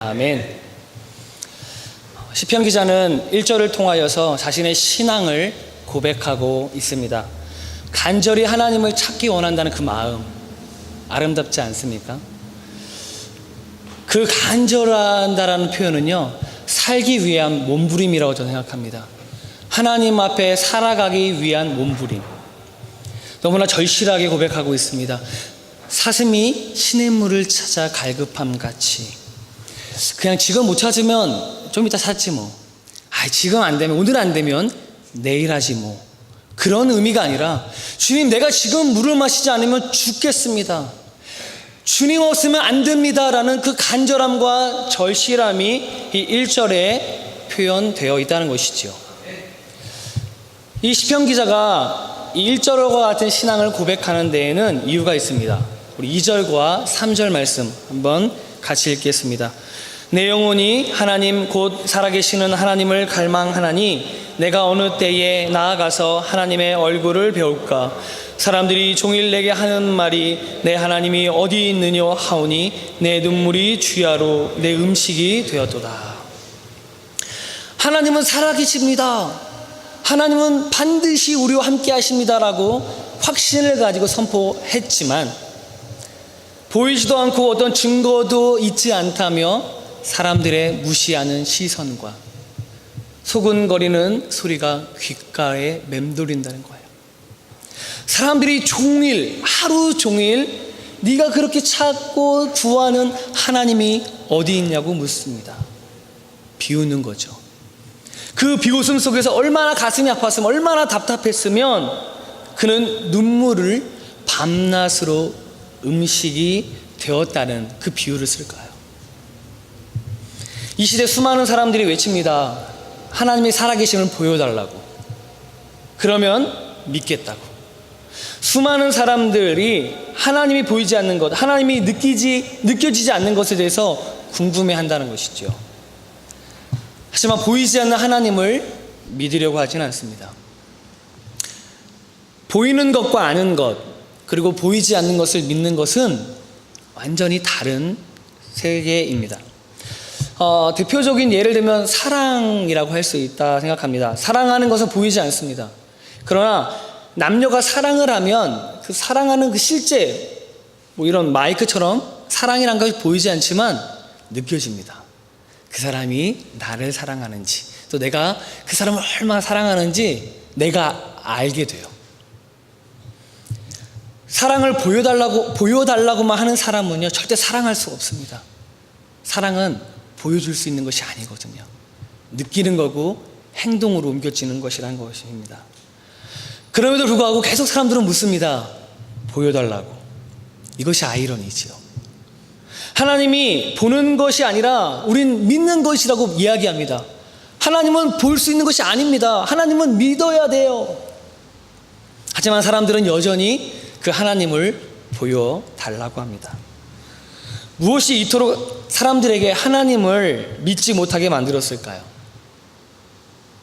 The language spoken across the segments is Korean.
아멘. 시편 기자는 1절을 통하여서 자신의 신앙을 고백하고 있습니다. 간절히 하나님을 찾기 원한다는 그 마음, 아름답지 않습니까? 그 간절한다라는 표현은요, 살기 위한 몸부림이라고 저는 생각합니다. 하나님 앞에 살아가기 위한 몸부림. 너무나 절실하게 고백하고 있습니다. 사슴이 시냇물을 찾아 갈급함 같이. 그냥 지금 못 찾으면 좀 이따 찾지 뭐. 지금 안 되면, 오늘 안 되면 내일 하지 뭐. 그런 의미가 아니라, 주님, 내가 지금 물을 마시지 않으면 죽겠습니다. 주님 없으면 안 됩니다. 라는 그 간절함과 절실함이 이 1절에 표현되어 있다는 것이지요. 이 시편 기자가 이 1절과 같은 신앙을 고백하는 데에는 이유가 있습니다. 우리 2절과 3절 말씀 한번 같이 읽겠습니다. 내 영혼이 하나님 곧 살아계시는 하나님을 갈망하나니 내가 어느 때에 나아가서 하나님의 얼굴을 배울까. 사람들이 종일 내게 하는 말이 내 하나님이 어디 있느냐 하오니 내 눈물이 주야로 내 음식이 되었도다. 하나님은 살아계십니다. 하나님은 반드시 우리와 함께 하십니다라고 확신을 가지고 선포했지만 보이지도 않고 어떤 증거도 있지 않다며 사람들의 무시하는 시선과 소근거리는 소리가 귓가에 맴돌린다는 거예요. 사람들이 종일, 하루 종일 네가 그렇게 찾고 구하는 하나님이 어디 있냐고 묻습니다. 비웃는 거죠. 그 비웃음 속에서 얼마나 가슴이 아팠으면, 얼마나 답답했으면 그는 눈물을 밤낮으로 음식이 되었다는 그 비유를 쓸까요? 이 시대 수많은 사람들이 외칩니다. 하나님이 살아계심을 보여달라고. 그러면 믿겠다고. 수많은 사람들이 하나님이 보이지 않는 것, 하나님이 느껴지지 않는 것에 대해서 궁금해한다는 것이죠. 하지만 보이지 않는 하나님을 믿으려고 하지는 않습니다. 보이는 것과 아는 것, 그리고 보이지 않는 것을 믿는 것은 완전히 다른 세계입니다. 대표적인 예를 들면 사랑이라고 할 수 있다 생각합니다. 사랑하는 것은 보이지 않습니다. 그러나 남녀가 사랑을 하면 그 사랑하는 그 실제 이런 마이크처럼 사랑이란 것이 보이지 않지만 느껴집니다. 그 사람이 나를 사랑하는지, 또 내가 그 사람을 얼마나 사랑하는지 내가 알게 돼요. 사랑을 보여달라고만 하는 사람은요, 절대 사랑할 수가 없습니다. 사랑은 보여줄 수 있는 것이 아니거든요. 느끼는 거고 행동으로 옮겨지는 것이라는 것입니다. 그럼에도 불구하고 계속 사람들은 묻습니다. 보여달라고. 이것이 아이러니지요. 하나님이 보는 것이 아니라 우린 믿는 것이라고 이야기합니다. 하나님은 볼 수 있는 것이 아닙니다. 하나님은 믿어야 돼요. 하지만 사람들은 여전히 그 하나님을 보여달라고 합니다. 무엇이 이토록 사람들에게 하나님을 믿지 못하게 만들었을까요?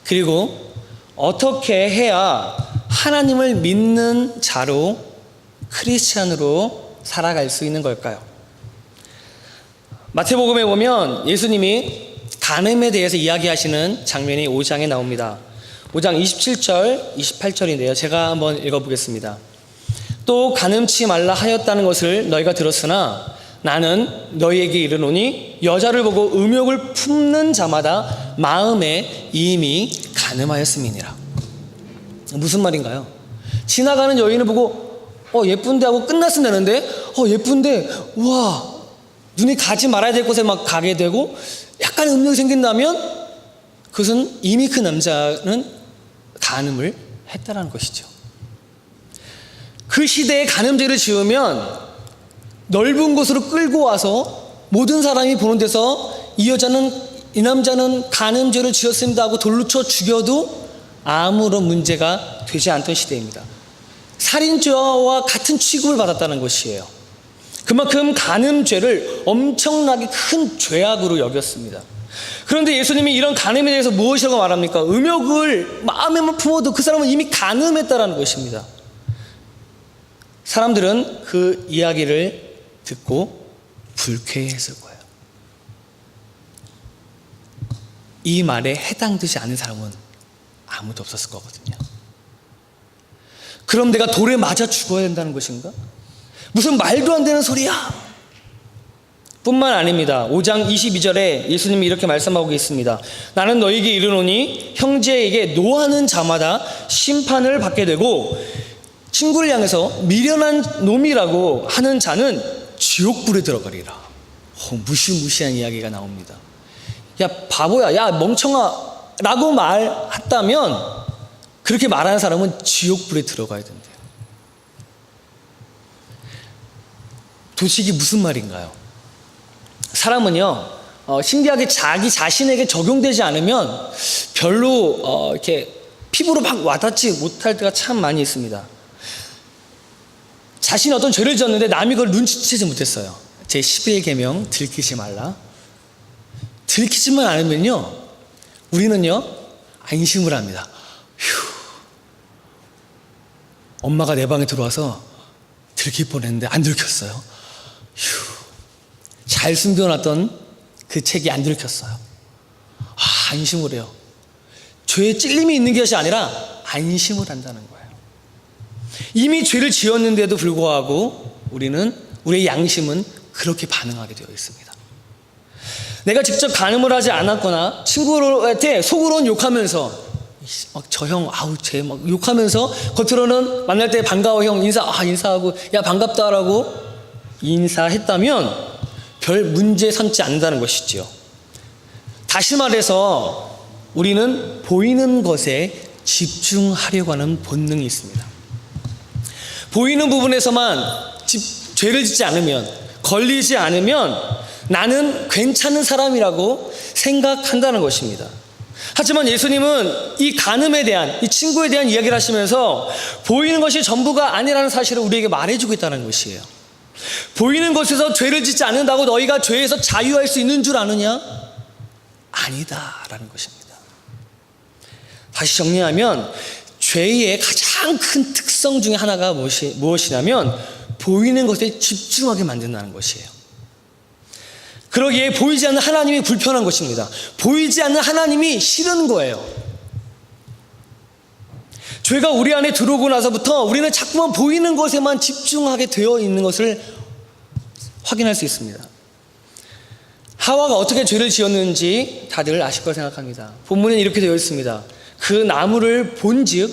그리고 어떻게 해야 하나님을 믿는 자로, 크리스찬으로 살아갈 수 있는 걸까요? 마태복음에 보면 예수님이 간음에 대해서 이야기하시는 장면이 5장에 나옵니다. 5장 27절, 28절인데요. 제가 한번 읽어보겠습니다. 또 간음치 말라 하였다는 것을 너희가 들었으나 나는 너희에게 이르노니 여자를 보고 음욕을 품는 자마다 마음에 이미 간음하였음이니라. 무슨 말인가요? 지나가는 여인을 보고 예쁜데 하고 끝났으면 되는데 예쁜데 와 눈이 가지 말아야 될 곳에 막 가게 되고 약간 음욕이 생긴다면 그것은 이미 그 남자는 간음을 했다는 것이죠. 그 시대에 간음죄를 지으면 넓은 곳으로 끌고 와서 모든 사람이 보는 데서 이 남자는 간음죄를 지었습니다 하고 돌로 쳐 죽여도 아무런 문제가 되지 않던 시대입니다. 살인죄와 같은 취급을 받았다는 것이에요. 그만큼 간음죄를 엄청나게 큰 죄악으로 여겼습니다. 그런데 예수님이 이런 간음에 대해서 무엇이라고 말합니까? 음욕을 마음에만 품어도 그 사람은 이미 간음했다는 것입니다. 사람들은 그 이야기를 듣고 불쾌했을 거예요. 이 말에 해당되지 않은 사람은 아무도 없었을 거거든요. 그럼 내가 돌에 맞아 죽어야 된다는 것인가? 무슨 말도 안 되는 소리야! 뿐만 아닙니다. 5장 22절에 예수님이 이렇게 말씀하고 있습니다. 나는 너에게 이르노니 형제에게 노하는 자마다 심판을 받게 되고 친구를 향해서 미련한 놈이라고 하는 자는 지옥불에 들어가리라. 무시무시한 이야기가 나옵니다. 야 바보야, 야 멍청아 라고 말했다면 그렇게 말하는 사람은 지옥불에 들어가야 된대요. 도대체 이게 무슨 말인가요? 사람은요, 신기하게 자기 자신에게 적용되지 않으면 별로 이렇게 피부로 막 와닿지 못할 때가 참 많이 있습니다. 자신이 어떤 죄를 지었는데 남이 그걸 눈치채지 못했어요. 제 11계명 들키지 말라. 들키지만 않으면요, 우리는요 안심을 합니다. 휴, 엄마가 내 방에 들어와서 들킬 뻔했는데 안 들켰어요. 휴, 잘 숨겨놨던 그 책이 안 들켰어요. 안심을 해요. 죄에 찔림이 있는 것이 아니라 안심을 한다는 거예요. 이미 죄를 지었는데도 불구하고 우리의 양심은 그렇게 반응하게 되어 있습니다. 내가 직접 간음을 하지 않았거나 친구한테 속으로는 욕하면서 저 형 쟤 막 욕하면서 겉으로는 만날 때 반가워 형 인사하고 야 반갑다라고 인사했다면 별 문제 삼지 않는다는 것이지요. 다시 말해서 우리는 보이는 것에 집중하려고 하는 본능이 있습니다. 보이는 부분에서만 죄를 짓지 않으면, 걸리지 않으면 나는 괜찮은 사람이라고 생각한다는 것입니다. 하지만 예수님은 이 간음에 대한, 이 친구에 대한 이야기를 하시면서 보이는 것이 전부가 아니라는 사실을 우리에게 말해주고 있다는 것이에요. 보이는 것에서 죄를 짓지 않는다고 너희가 죄에서 자유할 수 있는 줄 아느냐? 아니다라는 것입니다. 다시 정리하면 죄의 가장 큰 특성 중에 하나가 무엇이냐면 보이는 것에 집중하게 만든다는 것이에요. 그러기에 보이지 않는 하나님이 불편한 것입니다. 보이지 않는 하나님이 싫은 거예요. 죄가 우리 안에 들어오고 나서부터 우리는 자꾸만 보이는 것에만 집중하게 되어 있는 것을 확인할 수 있습니다. 하와가 어떻게 죄를 지었는지 다들 아실 거라 생각합니다. 본문에 이렇게 되어 있습니다. 그 나무를 본즉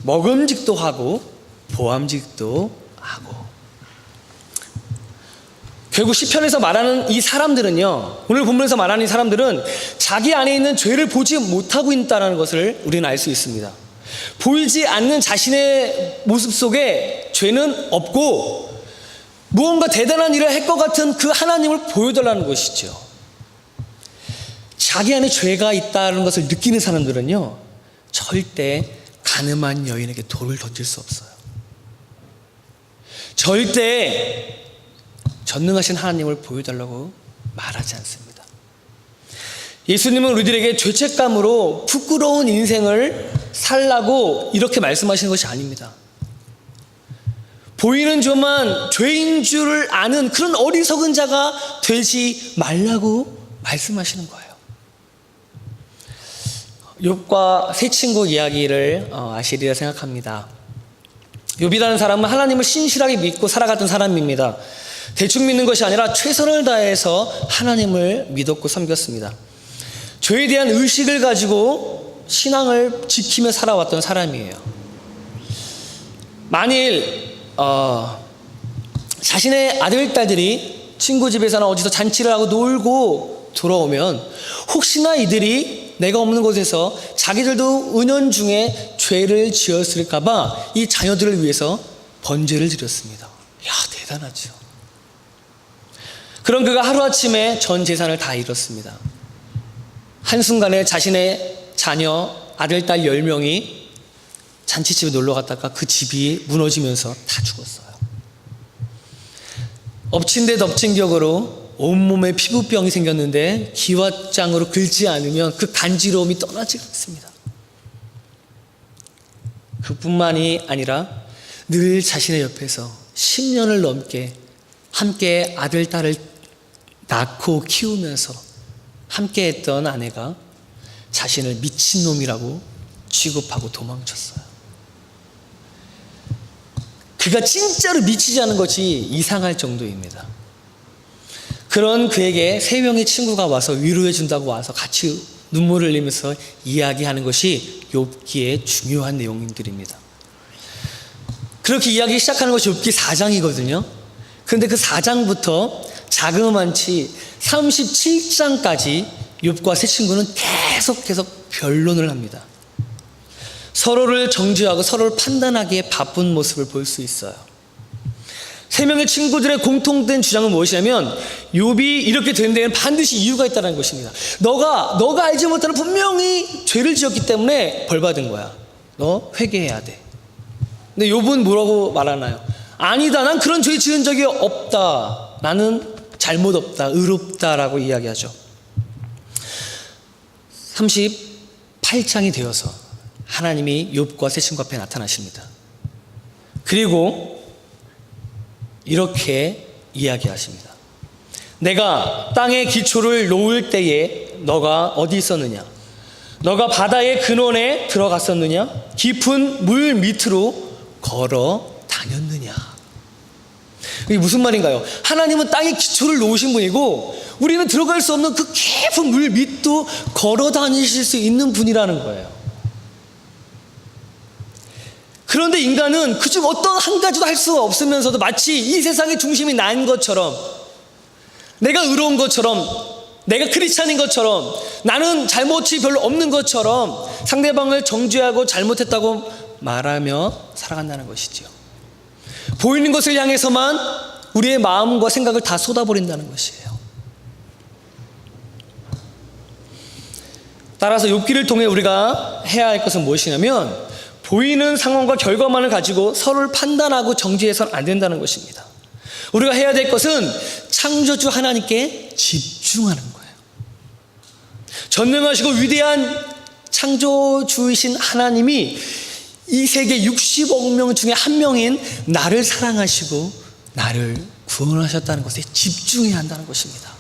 먹음직도 하고 보암직도 하고. 결국 시편에서 말하는 이 사람들은요, 오늘 본문에서 말하는 이 사람들은 자기 안에 있는 죄를 보지 못하고 있다는 것을 우리는 알 수 있습니다. 보이지 않는 자신의 모습 속에 죄는 없고 무언가 대단한 일을 할 것 같은 그 하나님을 보여달라는 것이죠. 자기 안에 죄가 있다는 것을 느끼는 사람들은요, 절대 가늠한 여인에게 돌을 던질 수 없어요. 절대 전능하신 하나님을 보여달라고 말하지 않습니다. 예수님은 우리들에게 죄책감으로 부끄러운 인생을 살라고 이렇게 말씀하시는 것이 아닙니다. 보이는 죄만 죄인 줄을 아는 그런 어리석은 자가 되지 말라고 말씀하시는 거예요. 욥과 세 친구 이야기를 아시리라 생각합니다. 욥이라는 사람은 하나님을 신실하게 믿고 살아갔던 사람입니다. 대충 믿는 것이 아니라 최선을 다해서 하나님을 믿었고 섬겼습니다. 죄에 대한 의식을 가지고 신앙을 지키며 살아왔던 사람이에요. 만일 자신의 아들, 딸들이 친구 집에서나 어디서 잔치를 하고 놀고 돌아오면 혹시나 이들이 내가 없는 곳에서 자기들도 은연중에 죄를 지었을까봐 이 자녀들을 위해서 번제를 드렸습니다. 이야, 대단하죠. 그런 그가 하루아침에 전 재산을 다 잃었습니다. 한순간에 자신의 자녀, 아들, 딸 10명이 잔치집에 놀러 갔다가 그 집이 무너지면서 다 죽었어요. 엎친 데 덮친 격으로 온몸에 피부병이 생겼는데 기왓장으로 긁지 않으면 그 간지러움이 떠나지 않습니다. 그뿐만이 아니라 늘 자신의 옆에서 10년을 넘게 함께 아들, 딸을 낳고 키우면서 함께 했던 아내가 자신을 미친놈이라고 취급하고 도망쳤어요. 그가 진짜로 미치지 않은 것이 이상할 정도입니다. 그런 그에게 세 명의 친구가 와서 위로해 준다고 와서 같이 눈물을 흘리면서 이야기하는 것이 욥기의 중요한 내용들입니다. 그렇게 이야기 시작하는 것이 욥기 4장이거든요. 그런데 그 4장부터 자그마치 37장까지 욥과 세 친구는 계속 변론을 합니다. 서로를 정죄하고 서로를 판단하기에 바쁜 모습을 볼 수 있어요. 세 명의 친구들의 공통된 주장은 무엇이냐면 욥이 이렇게 된 데에는 반드시 이유가 있다는 것입니다. 너가 알지 못하는 분명히 죄를 지었기 때문에 벌 받은 거야. 너 회개해야 돼. 근데 욥은 뭐라고 말하나요? 아니다. 난 그런 죄 지은 적이 없다. 나는 잘못 없다. 의롭다라고 이야기하죠. 38장이 되어서 하나님이 욥과 세 친구 앞에 나타나십니다. 그리고 이렇게 이야기하십니다. 내가 땅의 기초를 놓을 때에 너가 어디 있었느냐? 너가 바다의 근원에 들어갔었느냐? 깊은 물 밑으로 걸어 다녔느냐? 이게 무슨 말인가요? 하나님은 땅의 기초를 놓으신 분이고 우리는 들어갈 수 없는 그 깊은 물 밑도 걸어 다니실 수 있는 분이라는 거예요. 그런데 인간은 그중 어떤 한 가지도 할 수가 없으면서도 마치 이 세상의 중심이 나인 것처럼, 내가 의로운 것처럼, 내가 크리스찬인 것처럼, 나는 잘못이 별로 없는 것처럼 상대방을 정죄하고 잘못했다고 말하며 살아간다는 것이지요. 보이는 것을 향해서만 우리의 마음과 생각을 다 쏟아버린다는 것이에요. 따라서 욥기를 통해 우리가 해야 할 것은 무엇이냐면 보이는 상황과 결과만을 가지고 서로를 판단하고 정죄해서는 안 된다는 것입니다. 우리가 해야 될 것은 창조주 하나님께 집중하는 거예요. 전능하시고 위대한 창조주이신 하나님이 이 세계 60억 명 중에 한 명인 나를 사랑하시고 나를 구원하셨다는 것에 집중해야 한다는 것입니다.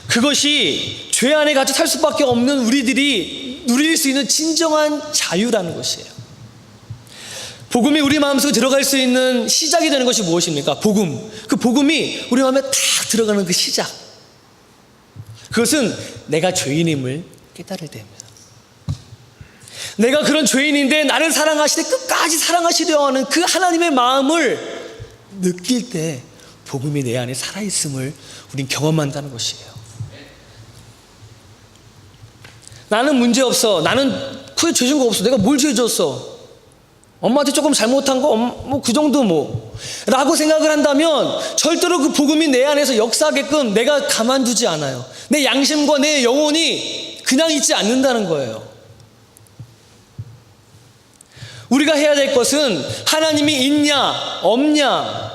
그것이 죄 안에 갇혀 살 수밖에 없는 우리들이 누릴 수 있는 진정한 자유라는 것이에요. 복음이 우리 마음속에 들어갈 수 있는 시작이 되는 것이 무엇입니까? 복음. 그 복음이 우리 마음에 탁 들어가는 그 시작. 그것은 내가 죄인임을 깨달을 때입니다. 내가 그런 죄인인데 나를 사랑하시되 끝까지 사랑하시려 하는 그 하나님의 마음을 느낄 때 복음이 내 안에 살아있음을 우린 경험한다는 것이에요. 나는 문제없어. 나는 크게 죄 진 거 없어. 내가 뭘 죄 졌어? 엄마한테 조금 잘못한 거? 뭐 그 정도 뭐 라고 생각을 한다면 절대로 그 복음이 내 안에서 역사하게끔 내가 가만두지 않아요. 내 양심과 내 영혼이 그냥 있지 않는다는 거예요. 우리가 해야 될 것은 하나님이 있냐 없냐로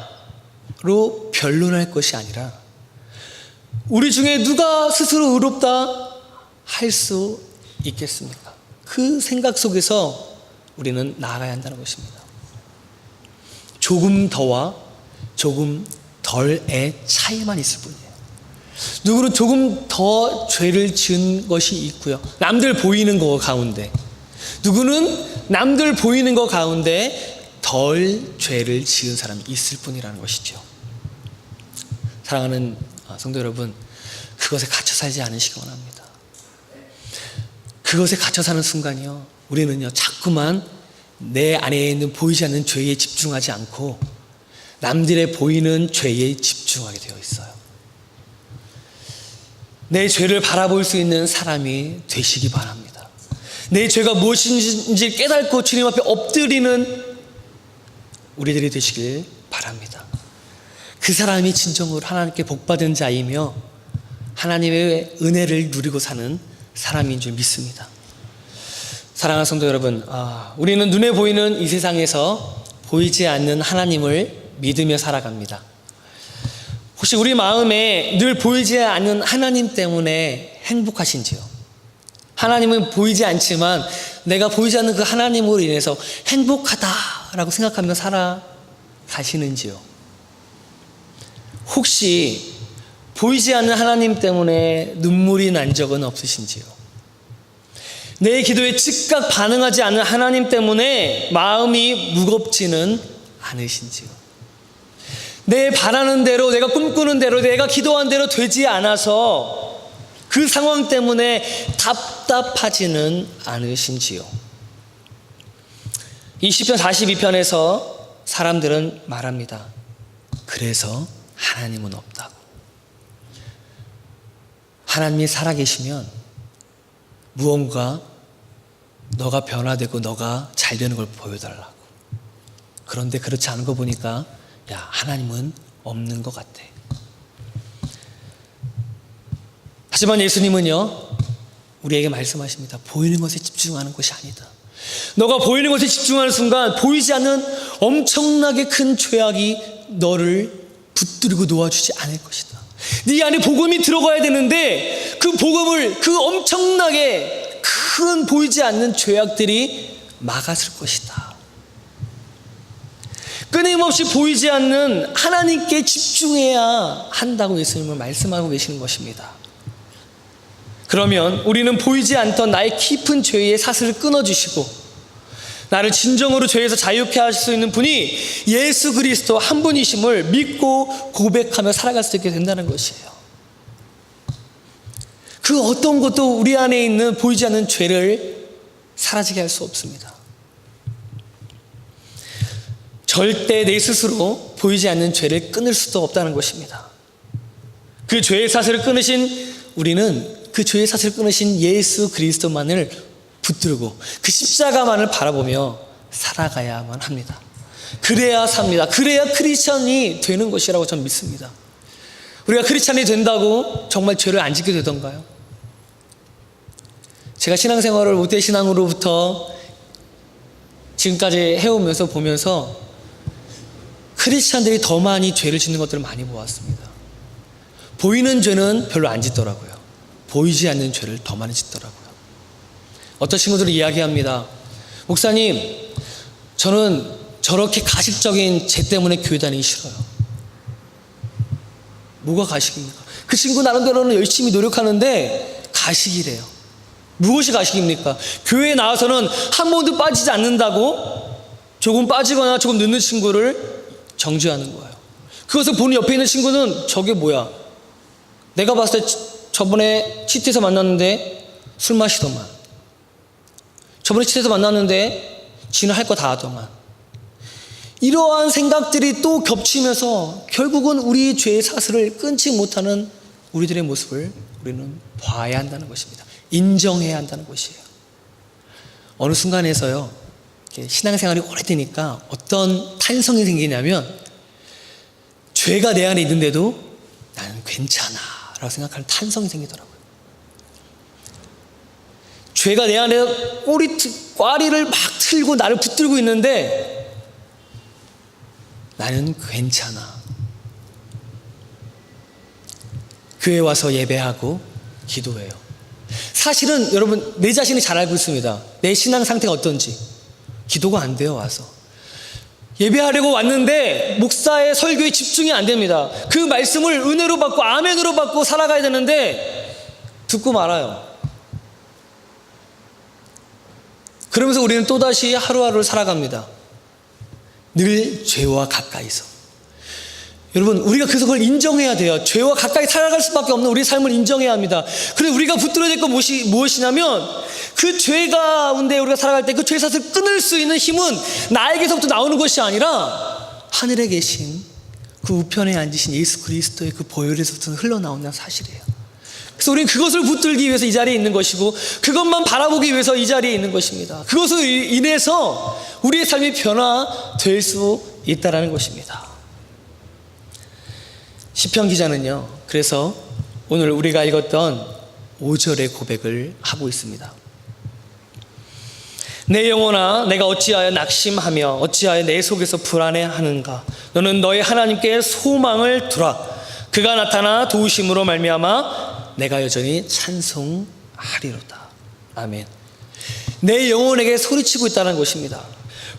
변론할 것이 아니라 우리 중에 누가 스스로 의롭다 할 수 있겠습니까? 그 생각 속에서 우리는 나아가야 한다는 것입니다. 조금 더와 조금 덜의 차이만 있을 뿐이에요. 누구는 조금 더 죄를 지은 것이 있고요. 남들 보이는 거 가운데. 누구는 남들 보이는 거 가운데 덜 죄를 지은 사람이 있을 뿐이라는 것이죠. 사랑하는 성도 여러분, 그것에 갇혀 살지 않으시기 원합니다. 그것에 갇혀 사는 순간이요, 우리는요 자꾸만 내 안에 있는 보이지 않는 죄에 집중하지 않고 남들의 보이는 죄에 집중하게 되어 있어요. 내 죄를 바라볼 수 있는 사람이 되시기 바랍니다. 내 죄가 무엇인지 깨닫고 주님 앞에 엎드리는 우리들이 되시길 바랍니다. 그 사람이 진정으로 하나님께 복받은 자이며 하나님의 은혜를 누리고 사는 사람인 줄 믿습니다. 사랑하는 성도 여러분, 우리는 눈에 보이는 이 세상에서 보이지 않는 하나님을 믿으며 살아갑니다. 혹시 우리 마음에 늘 보이지 않는 하나님 때문에 행복하신지요? 하나님은 보이지 않지만 내가 보이지 않는 그 하나님으로 인해서 행복하다라고 생각하며 살아가시는지요? 혹시 보이지 않는 하나님 때문에 눈물이 난 적은 없으신지요? 내 기도에 즉각 반응하지 않는 하나님 때문에 마음이 무겁지는 않으신지요? 내 바라는 대로, 내가 꿈꾸는 대로, 내가 기도한 대로 되지 않아서 그 상황 때문에 답답하지는 않으신지요? 이 시편 42편에서 사람들은 말합니다. 그래서 하나님은 없다고. 하나님이 살아계시면 무언가 너가 변화되고 너가 잘 되는 걸 보여달라고. 그런데 그렇지 않은 거 보니까 야, 하나님은 없는 것 같아. 하지만 예수님은요, 우리에게 말씀하십니다. 보이는 것에 집중하는 것이 아니다. 너가 보이는 것에 집중하는 순간 보이지 않는 엄청나게 큰 죄악이 너를 붙들고 놓아주지 않을 것이다. 네 안에 복음이 들어가야 되는데 그 복음을, 그 엄청나게 큰 보이지 않는 죄악들이 막았을 것이다. 끊임없이 보이지 않는 하나님께 집중해야 한다고 예수님은 말씀하고 계시는 것입니다. 그러면 우리는 보이지 않던 나의 깊은 죄의 사슬을 끊어주시고 나를 진정으로 죄에서 자유케 하실 수 있는 분이 예수 그리스도 한 분이심을 믿고 고백하며 살아갈 수 있게 된다는 것이에요. 그 어떤 것도 우리 안에 있는 보이지 않는 죄를 사라지게 할 수 없습니다. 절대 내 스스로 보이지 않는 죄를 끊을 수도 없다는 것입니다. 그 죄의 사슬을 끊으신 우리는 그 죄의 사슬을 끊으신 예수 그리스도만을 붙들고 그 십자가만을 바라보며 살아가야만 합니다. 그래야 삽니다. 그래야 크리스찬이 되는 것이라고 저는 믿습니다. 우리가 크리스찬이 된다고 정말 죄를 안 짓게 되던가요? 제가 신앙생활을 모태신앙으로부터 지금까지 해오면서 보면서 크리스찬들이 더 많이 죄를 짓는 것들을 많이 보았습니다. 보이는 죄는 별로 안 짓더라고요. 보이지 않는 죄를 더 많이 짓더라고요. 어떤 친구들이 이야기합니다. 목사님, 저는 저렇게 가식적인 죄 때문에 교회 다니기 싫어요. 뭐가 가식입니까? 그 친구 나름대로는 열심히 노력하는데 가식이래요. 무엇이 가식입니까? 교회에 나와서는 한 번도 빠지지 않는다고 조금 빠지거나 조금 늦는 친구를 정죄하는 거예요. 그것을 보는 옆에 있는 친구는 저게 뭐야? 내가 봤을 때 저번에 치트에서 만났는데 술 마시더만. 저번에 치트에서 만났는데 지는 할 거 다 하더만. 이러한 생각들이 또 겹치면서 결국은 우리 죄의 사슬을 끊지 못하는 우리들의 모습을 우리는 봐야 한다는 것입니다. 인정해야 한다는 것이에요. 어느 순간에서요, 신앙생활이 오래되니까 어떤 탄성이 생기냐면 죄가 내 안에 있는데도 나는 괜찮아 라고 생각하는 탄성이 생기더라고요. 죄가 내 안에 꽈리를 막 틀고 나를 붙들고 있는데 나는 괜찮아. 교회 와서 예배하고 기도해요. 사실은 여러분, 내 자신이 잘 알고 있습니다. 내 신앙 상태가 어떤지. 기도가 안 돼요. 와서 예배하려고 왔는데 목사의 설교에 집중이 안 됩니다. 그 말씀을 은혜로 받고 아멘으로 받고 살아가야 되는데 듣고 말아요. 그러면서 우리는 또다시 하루하루를 살아갑니다. 늘 죄와 가까이서. 여러분, 우리가 그래서 그걸 인정해야 돼요. 죄와 가까이 살아갈 수밖에 없는 우리의 삶을 인정해야 합니다. 그런데 우리가 붙들어야 될 건 무엇이냐면 그 죄 가운데 우리가 살아갈 때 그 죄 사슬을 끊을 수 있는 힘은 나에게서부터 나오는 것이 아니라 하늘에 계신 그 우편에 앉으신 예수 그리스도의 그 보혈에서부터 흘러나온다는 사실이에요. 그래서 우리는 그것을 붙들기 위해서 이 자리에 있는 것이고 그것만 바라보기 위해서 이 자리에 있는 것입니다. 그것으로 인해서 우리의 삶이 변화될 수 있다는 것입니다. 시편 기자는요, 그래서 오늘 우리가 읽었던 5절의 고백을 하고 있습니다. 내 영혼아, 내가 어찌하여 낙심하며 어찌하여 내 속에서 불안해하는가? 너는 너의 하나님께 소망을 두라. 그가 나타나 도우심으로 말미암아 내가 여전히 찬송하리로다. 아멘. 내 영혼에게 소리치고 있다는 것입니다.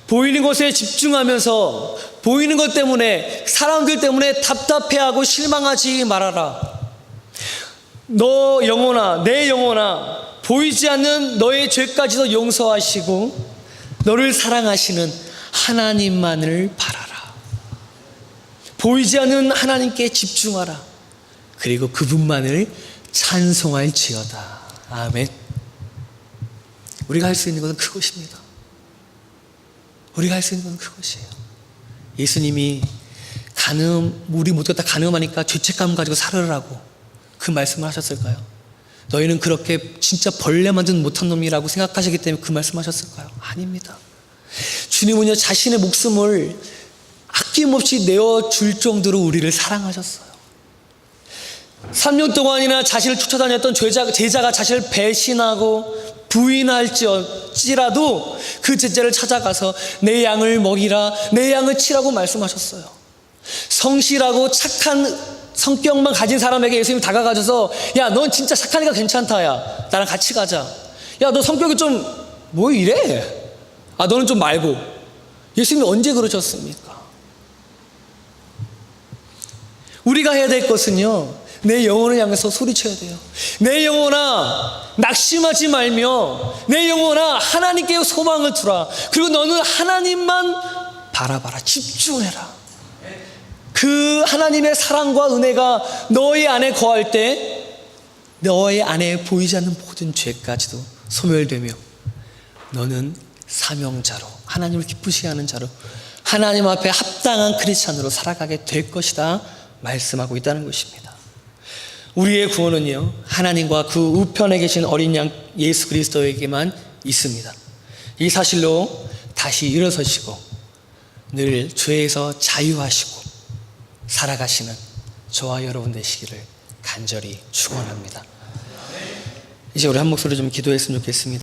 보이는 것에 집중하면서 보이는 것 때문에, 사람들 때문에 답답해하고 실망하지 말아라. 너 영혼아, 내 영혼아, 보이지 않는 너의 죄까지도 용서하시고 너를 사랑하시는 하나님만을 바라라. 보이지 않는 하나님께 집중하라. 그리고 그분만을 찬송할지어다. 아멘. 우리가 할 수 있는 것은 그것입니다. 우리가 할 수 있는 것은 그것이에요. 예수님이 우리 모두가 다 가늠하니까 죄책감 가지고 살으라고 그 말씀을 하셨을까요? 너희는 그렇게 진짜 벌레 만든 못한 놈이라고 생각하시기 때문에 그 말씀 하셨을까요? 아닙니다. 주님은요, 자신의 목숨을 아낌없이 내어줄 정도로 우리를 사랑하셨어요. 3년 동안이나 자신을 쫓아다녔던 제자가 자신을 배신하고 부인할지라도 그 제자를 찾아가서 내 양을 먹이라, 내 양을 치라고 말씀하셨어요. 성실하고 착한 성격만 가진 사람에게 예수님이 다가가셔서 야, 넌 진짜 착하니까 괜찮다. 야, 나랑 같이 가자. 야, 너 성격이 좀 뭐 이래? 아, 너는 좀 말고. 예수님이 언제 그러셨습니까? 우리가 해야 될 것은요, 내 영혼을 향해서 소리쳐야 돼요. 내 영혼아, 낙심하지 말며 내 영혼아, 하나님께 소망을 두라. 그리고 너는 하나님만 바라봐라. 집중해라. 그 하나님의 사랑과 은혜가 너의 안에 거할 때 너의 안에 보이지 않는 모든 죄까지도 소멸되며 너는 사명자로, 하나님을 기쁘시게 하는 자로, 하나님 앞에 합당한 크리스찬으로 살아가게 될 것이다 말씀하고 있다는 것입니다. 우리의 구원은요, 하나님과 그 우편에 계신 어린 양 예수 그리스도에게만 있습니다. 이 사실로 다시 일어서시고 늘 죄에서 자유하시고 살아가시는 저와 여러분 되시기를 간절히 축원합니다. 이제 우리 한 목소리 좀 기도했으면 좋겠습니다.